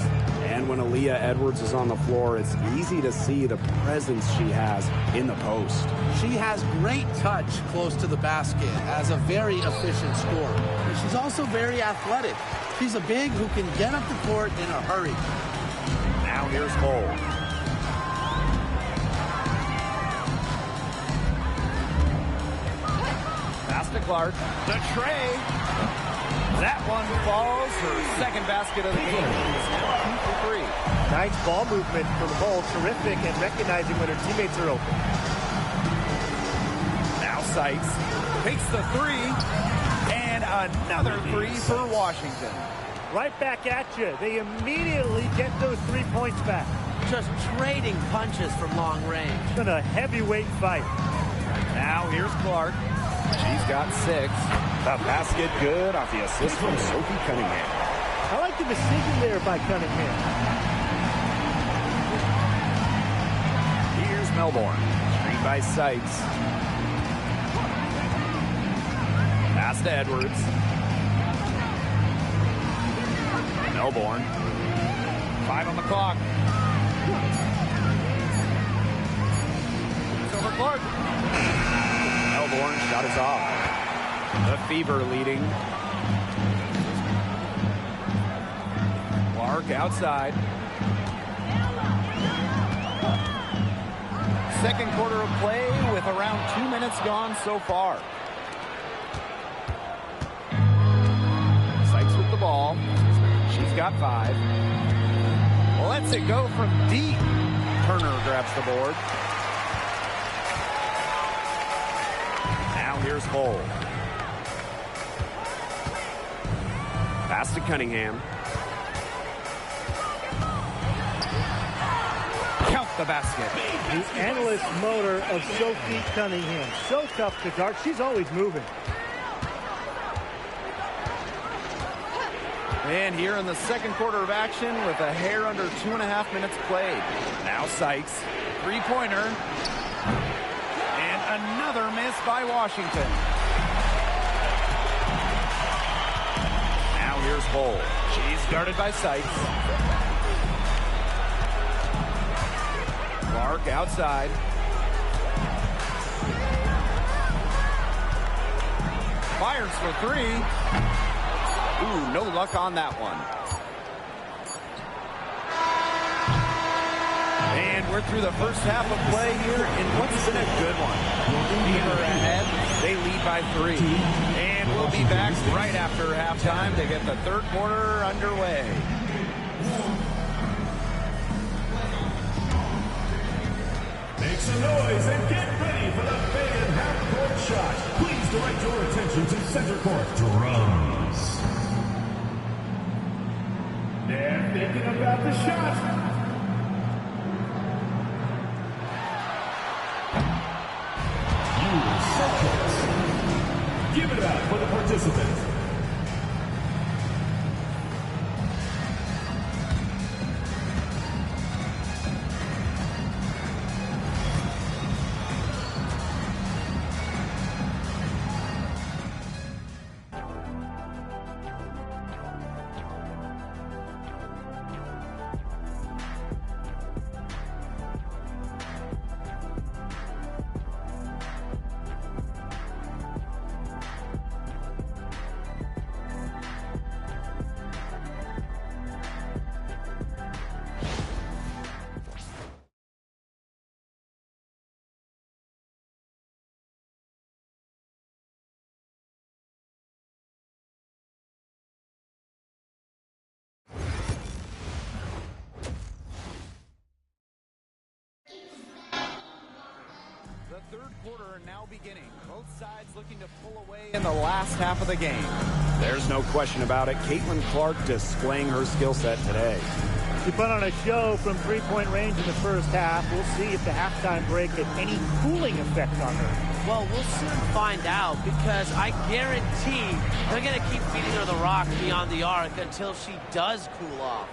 And when Aaliyah Edwards is on the floor, it's easy to see the presence she has in the post. She has great touch close to the basket as a very efficient scorer. And she's also very athletic. She's a big who can get up the court in a hurry. Now here's Cole. Pass to Clark. The tray. That one falls. Her second basket of the game. She's now 2 for 3. Nice ball movement from Cole. Terrific at recognizing when her teammates are open. Now Sykes takes the 3. And another 3 for Washington. Right back at you. They immediately get those 3 points back. Just trading punches from long range. It's been a heavyweight fight. Now here's Clark. She's got 6. The basket good off the assist from Sophie Cunningham. I like the decision there by Cunningham. Here's Melbourne. Screen by Sykes. Pass to Edwards. Melbourne. 5 on the clock. It's over Clark. Melbourne shot is off. The Fever leading. Clark outside. Second quarter of play with around 2 minutes gone so far. Sykes with the ball. She's got 5. Lets it go from deep. Turner grabs the board. Now here's Cole. Pass to Cunningham. Count the basket. The endless motor of Sophie Cunningham. So tough to guard. She's always moving. And here in the second quarter of action with a hair under 2.5 minutes played. Now Sykes, three-pointer. And another miss by Washington. Now here's Bull. She's guarded by Sykes. Clark outside. Fires for three. Ooh, no luck on that one. And we're through the first half of play here in what's been a good one. Beaver ahead. They lead by 3. And we'll be back right after halftime to get the third quarter underway. Make some noise and get ready for the big half-court shot. Please direct your attention to center court. Drums. They're thinking about the shot. Give it up for the participants. The third quarter now beginning. Both sides looking to pull away in the last half of the game. There's no question about it. Caitlin Clark displaying her skill set today. She put on a show from three-point range in the first half. We'll see if the halftime break had any cooling effect on her. Well, we'll soon find out because I guarantee they're going to keep feeding her the rock beyond the arc until she does cool off.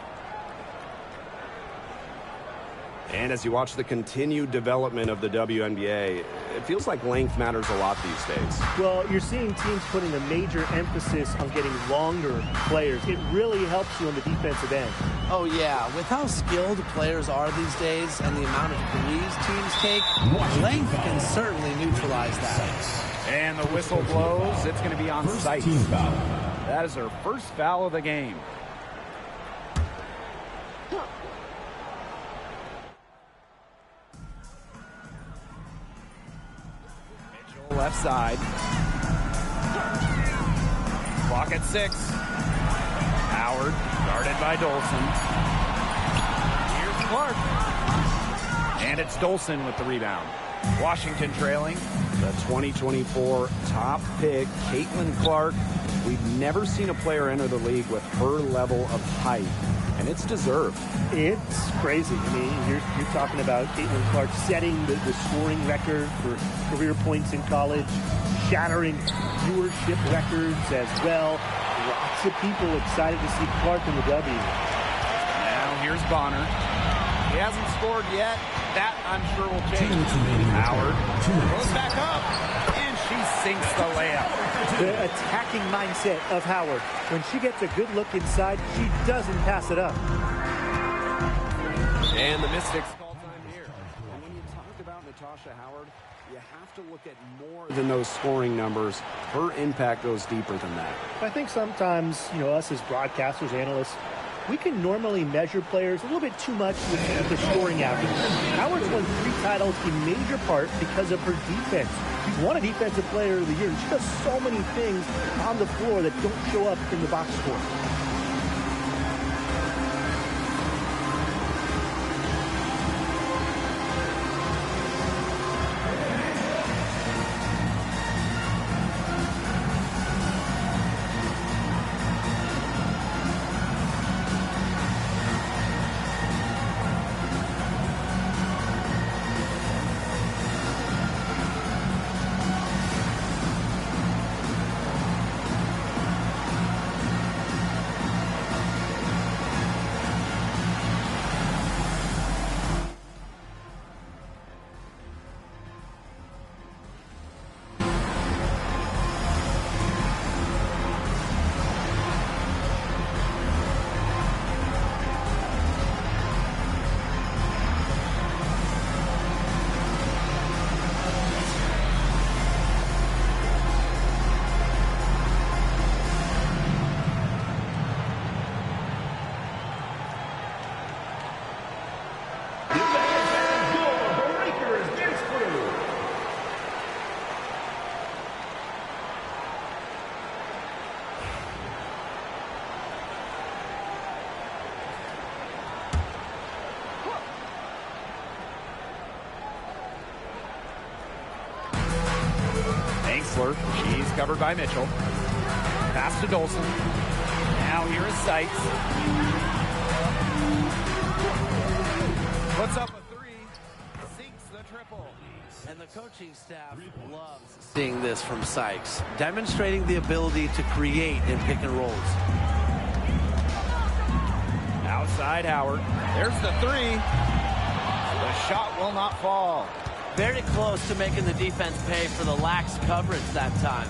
And as you watch the continued development of the WNBA, it feels like length matters a lot these days. Well, you're seeing teams putting a major emphasis on getting longer players. It really helps you on the defensive end. Oh, yeah. With how skilled players are these days and the amount of threes teams take, length can certainly neutralize that. And the whistle blows. It's going to be on Sykes. That is her first foul of the game. Left side. Clock at 6. Howard guarded by Dolson. Here's Clark. And it's Dolson with the rebound. Washington trailing. The 2024 top pick, Caitlin Clark. We've never seen a player enter the league with her level of height, and it's deserved. It's crazy. I mean, you're talking about Caitlin Clark setting the scoring record for career points in college, shattering viewership records as well. Lots of people excited to see Clark in the W. Now here's Bonner. He hasn't scored yet. That, I'm sure, will change. Howard goes back up, and she sinks the layup. The attacking mindset of Howard. When she gets a good look inside, she doesn't pass it up. And the Mystics call time here. And when you talk about Natasha Howard, you have to look at more than those scoring numbers. Her impact goes deeper than that. I think sometimes, us as broadcasters, analysts, we can normally measure players a little bit too much with their scoring average. Howard's won 3 titles in major part because of her defense. She's won a Defensive Player of the Year, and she does so many things on the floor that don't show up in the box score. Angsler. She's covered by Mitchell. Pass to Dolson. Now here is Sykes. Puts up a three. Sinks the triple. And the coaching staff loves seeing this from Sykes, demonstrating the ability to create in pick and rolls. Outside Howard. There's the three. The shot will not fall. Very close to making the defense pay for the lax coverage that time.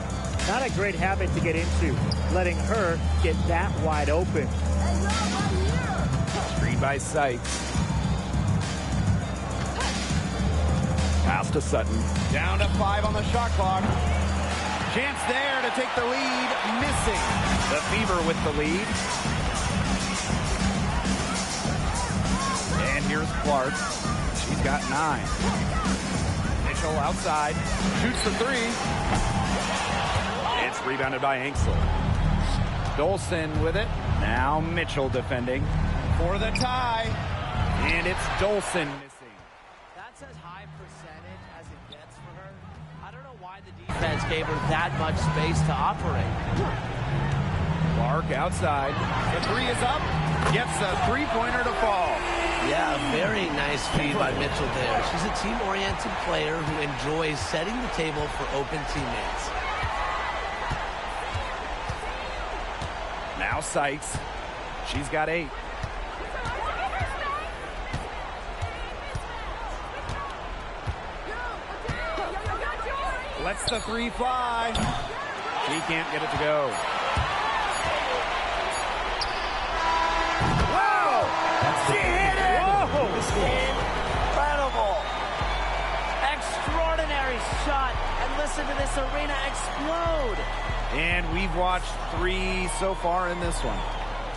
Not a great habit to get into, letting her get that wide open. Screen by Sykes. Pass to Sutton. Down to 5 on the shot clock. Chance there to take the lead. Missing. The Fever with the lead. And here's Clark. She's got 9. Mitchell outside. Shoots the 3. It's rebounded by Angsler. Dolson with it. Now Mitchell defending for the tie. And it's Dolson missing. That's as high percentage as it gets for her. I don't know why the defense gave her that much space to operate. Clark outside. The 3 is up. Gets the three-pointer to fall. Yeah, very nice feed by Mitchell there. She's a team-oriented player who enjoys setting the table for open teammates. Now Sykes. She's got 8. Lets the 3 fly. She can't get it to go. Whoa! She hit it! Whoa! Incredible. Extraordinary shot. And listen to this arena explode. And we've watched 3 so far in this one.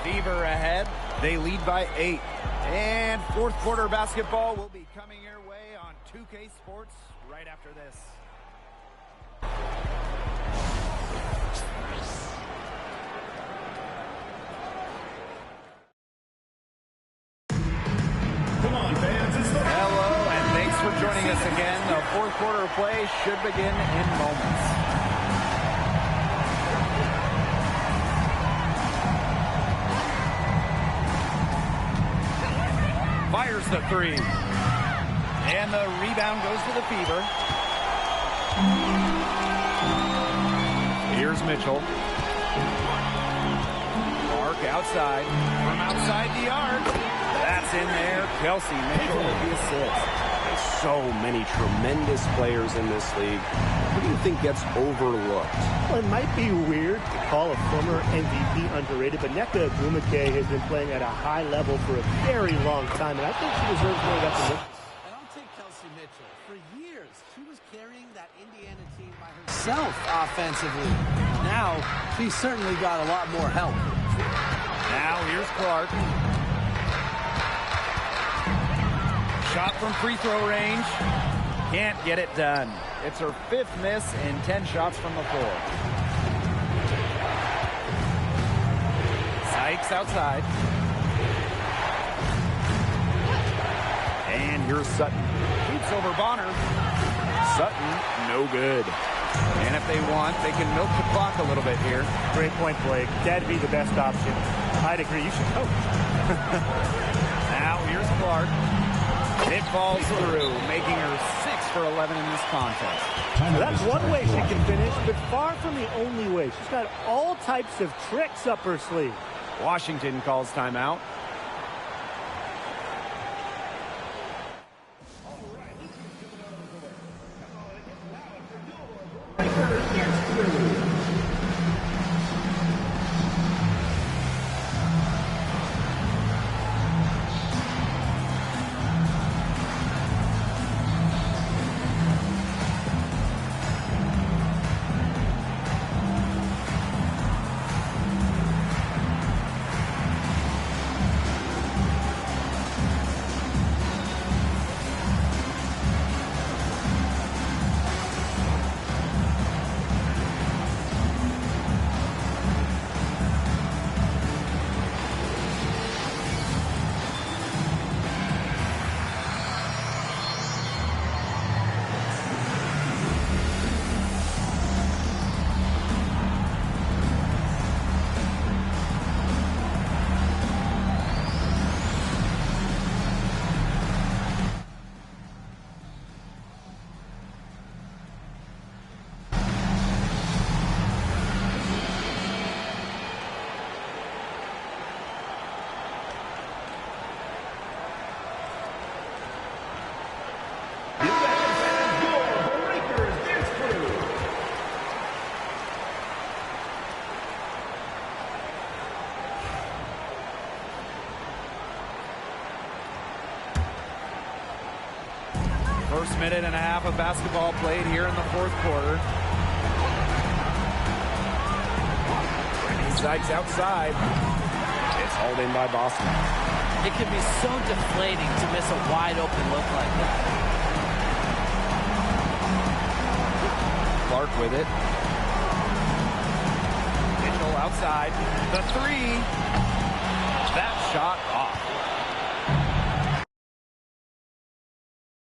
Fever ahead. They lead by 8. And fourth quarter basketball will be coming your way on 2K Sports right after this. Come on, fans. It's the Hello, and thanks for joining us again. The fourth quarter of play should begin in moments. Fires the 3. And the rebound goes to the Fever. Here's Mitchell. Clark outside. From outside the arc. That's in there. Kelsey Mitchell with the assist. So many tremendous players in this league. What do you think gets overlooked? Well, it might be weird to call a former MVP underrated, but Nneka Ogwumike has been playing at a high level for a very long time, and I think she deserves more recognition. And I'll take Kelsey Mitchell. For years, she was carrying that Indiana team by herself offensively. Now, she's certainly got a lot more help. Now here's Clark. Shot from free throw range. Can't get it done. It's her 5th miss in 10 shots from the floor. Sykes outside. And here's Sutton. Shoots over Bonner. Sutton, no good. And if they want, they can milk the clock a little bit here. Great point, Blake. That'd be the best option. I'd agree. You should coach. Now here's Clark. It falls through, making her 6 for 11 in this contest. Well, that's one way she can finish, but far from the only way. She's got all types of tricks up her sleeve. Washington calls timeout. First minute and a half of basketball played here in the fourth quarter. Sykes outside. It's hauled in by Boston. It can be so deflating to miss a wide open look like that. Clark with it. Mitchell outside. The three. That shot